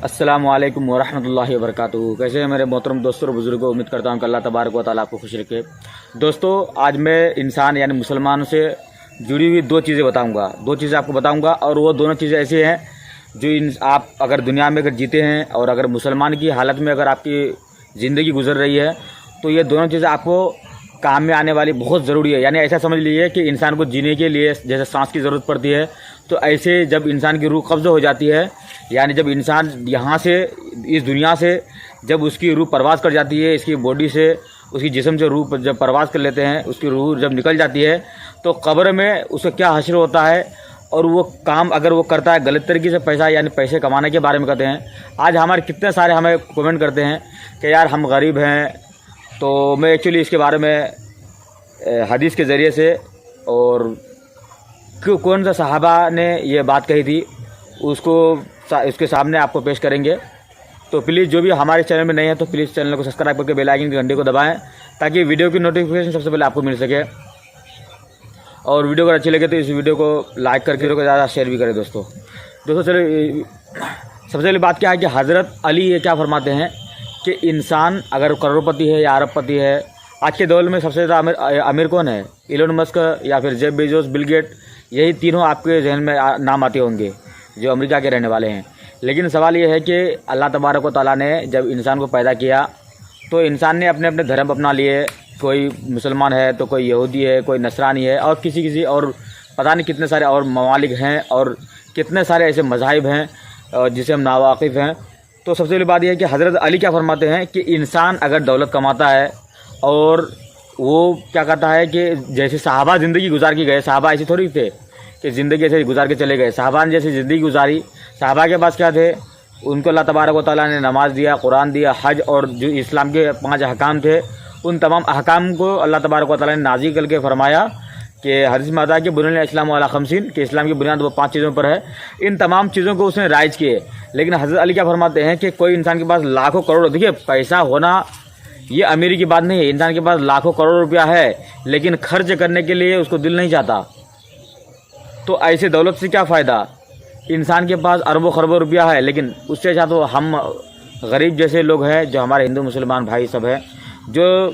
अस्सलाम वालेकुम वरहमतुल्लाहि वबरकातुहू। कैसे हैं मेरे मोहतरम दोस्तों और बुजुर्गों। उम्मीद करता हूं कि अल्लाह तबारक व तआला आपको खुश रखे। दोस्तों, आज मैं इंसान यानी मुसलमानों से जुड़ी हुई दो चीज़ें आपको बताऊंगा और वो दोनों चीज़ें ऐसी हैं जो आप अगर दुनिया में अगर जीते हैं और अगर मुसलमान की हालत में अगर आपकी ज़िंदगी गुजर रही है तो ये दोनों चीज़ें आपको काम में आने वाली बहुत ज़रूरी है। यानी ऐसा समझ लीजिए कि इंसान को जीने के लिए जैसे सांस की ज़रूरत पड़ती है, तो ऐसे जब इंसान की रूह कब्ज़ हो जाती है, यानी जब इंसान यहाँ से इस दुनिया से जब उसकी रूह परवाज़ कर जाती है, इसकी बॉडी से उसकी जिस्म से रूह जब परवाज़ कर लेते हैं, उसकी रूह जब निकल जाती है तो कब्र में उसका क्या हश्र होता है और वो काम अगर वो करता है गलत तरीके से पैसा यानी पैसे कमाने के बारे में कहते हैं। आज हमारे कितने सारे हमें कमेंट करते हैं कि यार हम गरीब हैं। तो मैं एक्चुअली इसके बारे में हदीस के ज़रिए से और कौन सा सहाबा ने ये बात कही थी उसको इसके सामने आपको पेश करेंगे। तो प्लीज़ जो भी हमारे चैनल में नए हैं तो प्लीज़ चैनल को सब्सक्राइब करके बेल आइकन की घंटे को दबाएं ताकि वीडियो की नोटिफिकेशन सबसे पहले आपको मिल सके। और वीडियो अगर अच्छी लगे तो इस वीडियो को लाइक करके ज़्यादा शेयर भी करें। दोस्तों चलिए, सबसे पहले बात क्या है कि हज़रत अली ये क्या फरमाते हैं कि इंसान अगर करोड़पति है या अरबपति है, आज के दौर में सबसे ज़्यादा अमीर कौन है? इलोन मस्क या फिर जेफ बेजोस, बिल गेट, यही तीनों आपके जहन में नाम आते होंगे जो अमेरिका के रहने वाले हैं। लेकिन सवाल ये है कि अल्लाह तबारक व तआला ने जब इंसान को पैदा किया तो इंसान ने अपने अपने धर्म अपना लिए। कोई मुसलमान है तो कोई यहूदी है, कोई नसरानी है और किसी और पता नहीं कितने सारे और ममालिक हैं और कितने सारे ऐसे मज़ाहिब हैं जिसे हम नावाकिफ़ हैं। तो सबसे पहली बात यह है कि हज़रत अली क्या फरमाते हैं कि इंसान अगर दौलत कमाता है और वो क्या कहता है कि जैसे सहाबा ज़िंदगी गुजार के गए, सहाबा ऐसे थोड़ी थे कि ज़िंदगी ऐसे गुजार के चले गए। सहाबा ने जैसे ज़िंदगी गुजारी, सहाबा के पास क्या थे? उनको अल्लाह तबारक व तआला ने नमाज दिया, कुरान दिया, हज और जो इस्लाम के 5 अहकाम थे उन तमाम अहकाम को अल्लाह तबारक व तआला ने नाज़िल करके फरमाया कि हदीस में आता है कि बुनियल इस्लाम अला खमसीन, कि इस्लाम की बुनियाद वो 5 चीज़ों पर है। इन तमाम चीज़ों को उसने राइज किए। लेकिन हज़रत अली क्या फरमाते हैं कि कोई इंसान के पास लाखों करोड़, देखिए पैसा होना ये अमीरी की बात नहीं है, इंसान के पास लाखों करोड़ रुपया है लेकिन खर्च करने के लिए उसको दिल नहीं चाहता, तो ऐसे दौलत से क्या फ़ायदा? इंसान के पास अरबों खरबों रुपया है लेकिन उससे अच्छा तो हम गरीब जैसे लोग हैं जो हमारे हिंदू मुसलमान भाई सब हैं जो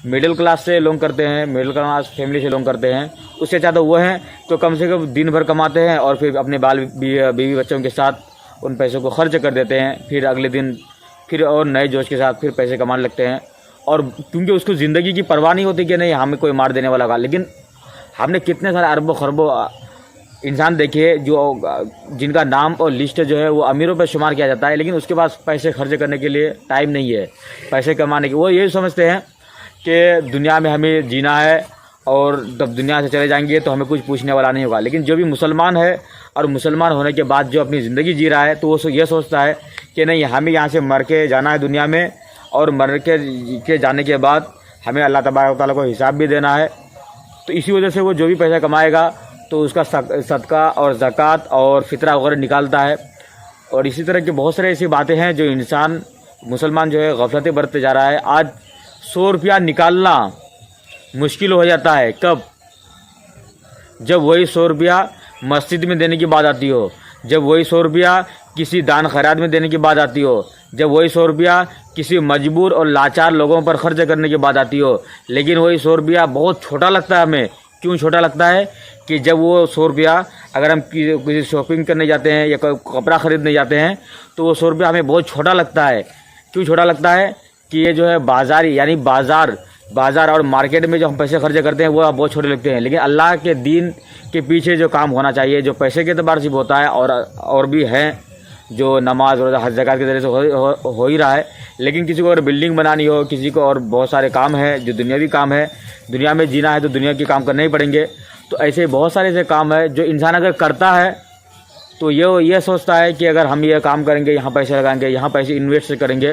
मिडिल क्लास से लोग करते हैं, मिडिल क्लास फैमिली से लोग करते हैं, उससे अच्छा तो वो हैं तो कम से कम दिन भर कमाते हैं और फिर अपने बाल बीवी बच्चों के साथ उन पैसों को खर्च कर देते हैं, फिर अगले दिन फिर और नए जोश के साथ फिर पैसे कमाने लगते हैं। और क्योंकि उसको ज़िंदगी की परवाह नहीं होती कि नहीं हमें कोई मार देने वाला होगा। लेकिन हमने कितने सारे अरबों खरबों इंसान देखे जिनका नाम और लिस्ट जो है वो अमीरों पर शुमार किया जाता है, लेकिन उसके पास पैसे खर्च करने के लिए टाइम नहीं है, पैसे कमाने के। वो ये समझते हैं कि दुनिया में हमें जीना है और जब दुनिया से चले जाएंगे तो हमें कुछ पूछने वाला नहीं होगा। लेकिन जो भी मुसलमान है और मुसलमान होने के बाद जो अपनी ज़िंदगी जी रहा है तो वो ये सोचता है कि नहीं हमें यहाँ से मर के जाना है दुनिया में और मर के जाने के बाद हमें अल्लाह तबारक व तआला को हिसाब भी देना है। तो इसी वजह से वो जो भी पैसा कमाएगा तो उसका सदका और ज़कात और फितरा वगैरह निकालता है। और इसी तरह की बहुत सारी ऐसी बातें हैं जो इंसान मुसलमान जो है गफलतें बरतते जा रहा है। आज 100 रुपया निकालना मुश्किल हो जाता है। कब? जब वही 100 रुपया मस्जिद में देने की बात आती हो, जब वही 100 रुपया किसी दान खैरात में देने की बात आती हो, जब वही 100 रुपया किसी मजबूर और लाचार लोगों पर खर्च करने की बात आती हो। लेकिन वही 100 रुपया बहुत छोटा लगता है हमें। क्यों छोटा लगता है? कि जब वो 100 रुपया अगर हम किसी शॉपिंग करने जाते हैं या कोई कपड़ा ख़रीदने जाते हैं तो वो 100 रुपया हमें बहुत छोटा लगता है। क्यों छोटा लगता है? कि ये जो है बाज़ारी यानी बाज़ार और मार्केट में जो हम पैसे खर्च करते हैं वो बहुत छोटे लगते हैं। लेकिन अल्लाह के दीन के पीछे जो काम होना चाहिए जो पैसे के एतबार से होता है और भी हैं जो नमाज रोज़ा हज ज़कात के ज़रिए से हो ही रहा है। लेकिन किसी को अगर बिल्डिंग बनानी हो, किसी को और बहुत सारे काम है जो दुनियावी काम है, दुनिया में जीना है तो दुनिया के काम करने ही पड़ेंगे। तो ऐसे बहुत सारे ऐसे काम है जो इंसान अगर करता है तो ये सोचता है कि अगर हम ये काम करेंगे, यहाँ पैसे लगाएंगे, यहाँ पैसे इन्वेस्ट करेंगे